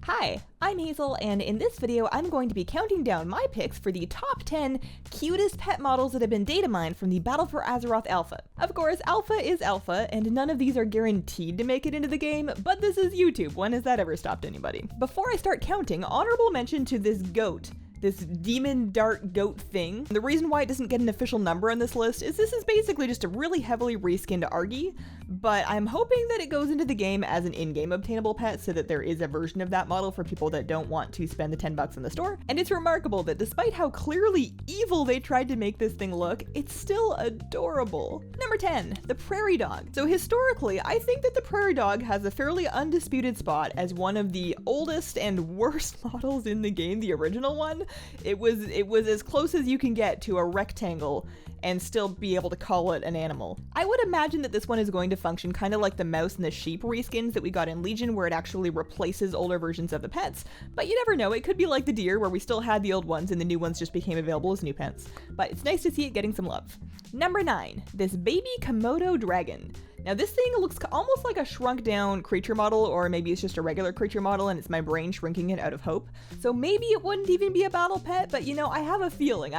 Hi, I'm Hazel, and in this video I'm going to be counting down my picks for the top 10 cutest pet models that have been data mined from the Battle for Azeroth Alpha. Of course, Alpha is Alpha, and none of these are guaranteed to make it into the game, but this is YouTube. When has that ever stopped anybody? Before I start counting, honorable mention to this goat. This demon dart goat thing. The reason why it doesn't get an official number on this list is this is basically just a really heavily reskinned Argy, but I'm hoping that it goes into the game as an in-game obtainable pet so that there is a version of that model for people that don't want to spend the 10 bucks in the store. And it's remarkable that despite how clearly evil they tried to make this thing look, it's still adorable. Number 10, the Praire Dog. So historically, I think that the Praire Dog has a fairly undisputed spot as one of the oldest and worst models in the game, the original one. It was as close as you can get to a rectangle and still be able to call it an animal. I would imagine that this one is going to function kind of like the mouse and the sheep reskins that we got in Legion, where it actually replaces older versions of the pets, but you never know, it could be like the deer where we still had the old ones and the new ones just became available as new pets. But it's nice to see it getting some love. Number 9, this baby Komodo Dragon. Now this thing looks almost like a shrunk down creature model, or maybe it's just a regular creature model and it's my brain shrinking it out of hope. So maybe it wouldn't even be a battle pet, but you know, I have a feeling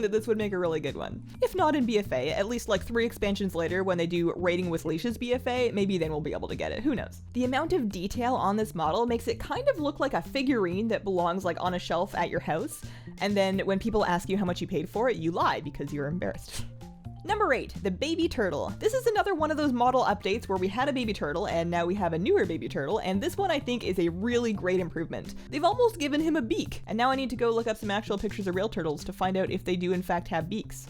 that this would make a really good one. If not in BfA, at least like 3 expansions later when they do raiding with leashes BfA, maybe then we'll be able to get it, who knows. The amount of detail on this model makes it kind of look like a figurine that belongs like on a shelf at your house, and then when people ask you how much you paid for it, you lie because you're embarrassed. Number 8, the baby turtle. This is another one of those model updates where we had a baby turtle and now we have a newer baby turtle, and this one I think is a really great improvement. They've almost given him a beak, and now I need to go look up some actual pictures of real turtles to find out if they do in fact have beaks.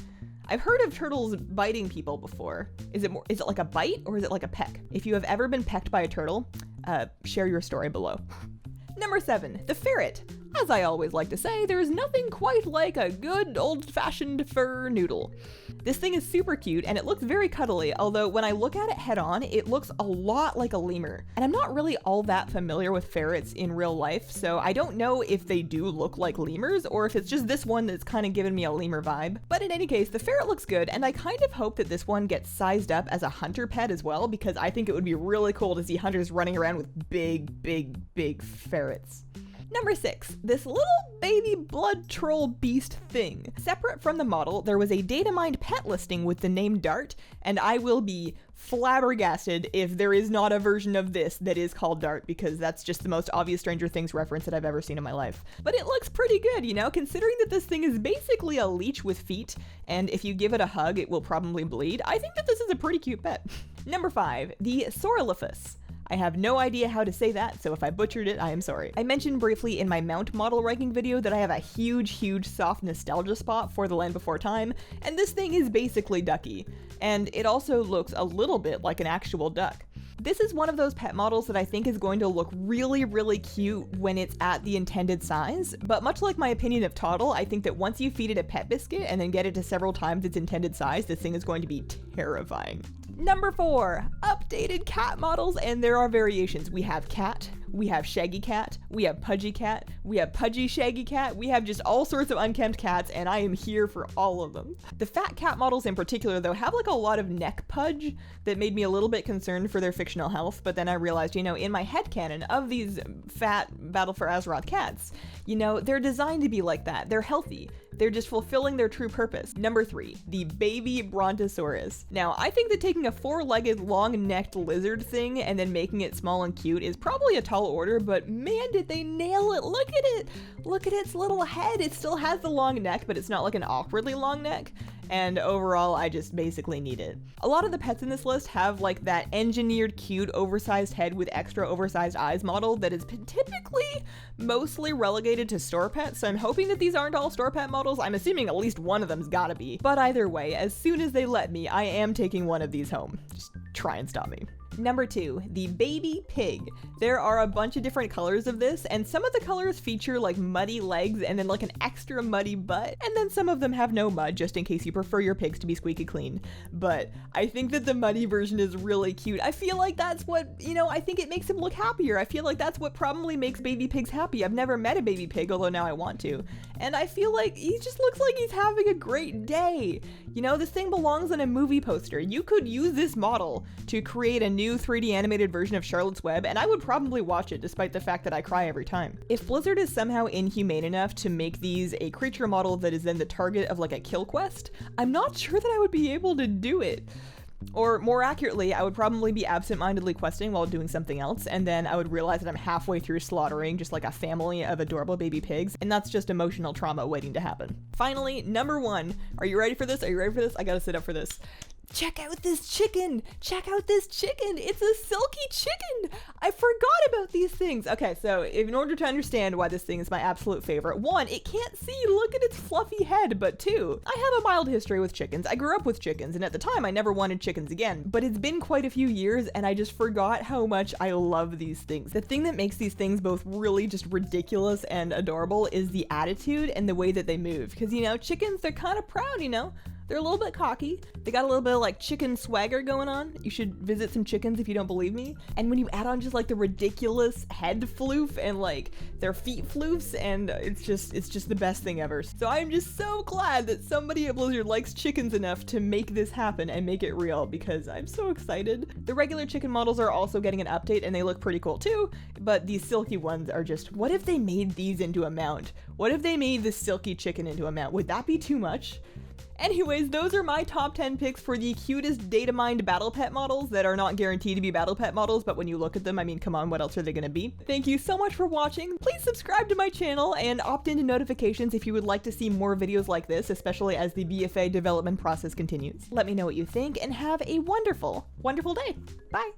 I've heard of turtles biting people before. Is it like a bite or is it like a peck? If you have ever been pecked by a turtle, share your story below. Number 7, the ferret. As I always like to say, there is nothing quite like a good old-fashioned fur noodle. This thing is super cute and it looks very cuddly, although when I look at it head on, it looks a lot like a lemur. And I'm not really all that familiar with ferrets in real life, so I don't know if they do look like lemurs or if it's just this one that's kind of giving me a lemur vibe. But in any case, the ferret looks good, and I kind of hope that this one gets sized up as a hunter pet as well, because I think it would be really cool to see hunters running around with big ferrets. Number 6, this little baby blood troll beast thing. Separate from the model, there was a Datamined pet listing with the name Dart, and I will be flabbergasted if there is not a version of this that is called Dart, because that's just the most obvious Stranger Things reference that I've ever seen in my life. But it looks pretty good, you know, considering that this thing is basically a leech with feet, and if you give it a hug, it will probably bleed. I think that this is a pretty cute pet. Number 5, the Saurolophus. I have no idea how to say that, so if I butchered it, I am sorry. I mentioned briefly in my mount model ranking video that I have a huge soft nostalgia spot for the Land Before Time, and this thing is basically ducky. And it also looks a little bit like an actual duck. This is one of those pet models that I think is going to look really cute when it's at the intended size, but much like my opinion of Toddle, I think that once you feed it a pet biscuit and then get it to several times its intended size, this thing is going to be terrifying. Number 4, updated cat models, and there are variations. We have cat, we have shaggy cat, we have pudgy cat, we have pudgy shaggy cat, we have just all sorts of unkempt cats, and I am here for all of them. The fat cat models in particular, though, have like a lot of neck pudge that made me a little bit concerned for their fictional health, but then I realized, you know, in my headcanon of these fat Battle for Azeroth cats, you know, they're designed to be like that. They're healthy. They're just fulfilling their true purpose. Number 3, the Baby Brontosaurus. Now, I think that taking a 4-legged, long-necked lizard thing and then making it small and cute is probably a tall order, but man, did they nail it. Look at it. Look at its little head. It still has the long neck, but it's not like an awkwardly long neck. And overall, I just basically need it. A lot of the pets in this list have like that engineered cute oversized head with extra oversized eyes model that is typically mostly relegated to store pets, so I'm hoping that these aren't all store pet models. I'm assuming at least one of them's gotta be. But either way, as soon as they let me, I am taking one of these home. Just try and stop me. Number 2, the baby pig. There are a bunch of different colors of this, and some of the colors feature like muddy legs and then like an extra muddy butt, and then some of them have no mud, just in case you prefer your pigs to be squeaky clean. But I think that the muddy version is really cute. I feel like that's what, you know, I think it makes him look happier. I feel like that's what probably makes baby pigs happy. I've never met a baby pig, although now I want to. And I feel like he just looks like he's having a great day. You know, this thing belongs on a movie poster. You could use this model to create a new new 3D animated version of Charlotte's Web, and I would probably watch it despite the fact that I cry every time. If Blizzard is somehow inhumane enough to make these a creature model that is then the target of like a kill quest, I'm not sure that I would be able to do it. Or more accurately, I would probably be absent-mindedly questing while doing something else, and then I would realize that I'm halfway through slaughtering just like a family of adorable baby pigs, and that's just emotional trauma waiting to happen. Finally, number 1. Are you ready for this? Are you ready for this? I gotta sit up for this. Check out this chicken! Check out this chicken! It's a Silkie Chicken! I forgot about these things! Okay, so in order to understand why this thing is my absolute favorite, 1, it can't see, look at its fluffy head, but 2, I have a mild history with chickens. I grew up with chickens, and at the time I never wanted chickens again, but it's been quite a few years, and I just forgot how much I love these things. The thing that makes these things both really just ridiculous and adorable is the attitude and the way that they move, because, you know, chickens, they're kind of proud, you know? They're a little bit cocky. They got a little bit of like chicken swagger going on. You should visit some chickens if you don't believe me. And when you add on just like the ridiculous head floof and like their feet floofs, and it's just the best thing ever. So I'm just so glad that somebody at Blizzard likes chickens enough to make this happen and make it real, because I'm so excited. The regular chicken models are also getting an update and they look pretty cool too, but these silky ones are just, what if they made these into a mount? What if they made the Silkie Chicken into a mount? Would that be too much? Anyways, those are my top 10 picks for the cutest Datamined battle pet models that are not guaranteed to be battle pet models, but when you look at them, I mean, come on, what else are they gonna be? Thank you so much for watching. Please subscribe to my channel and opt into notifications if you would like to see more videos like this, especially as the BfA development process continues. Let me know what you think and have a wonderful, wonderful day. Bye!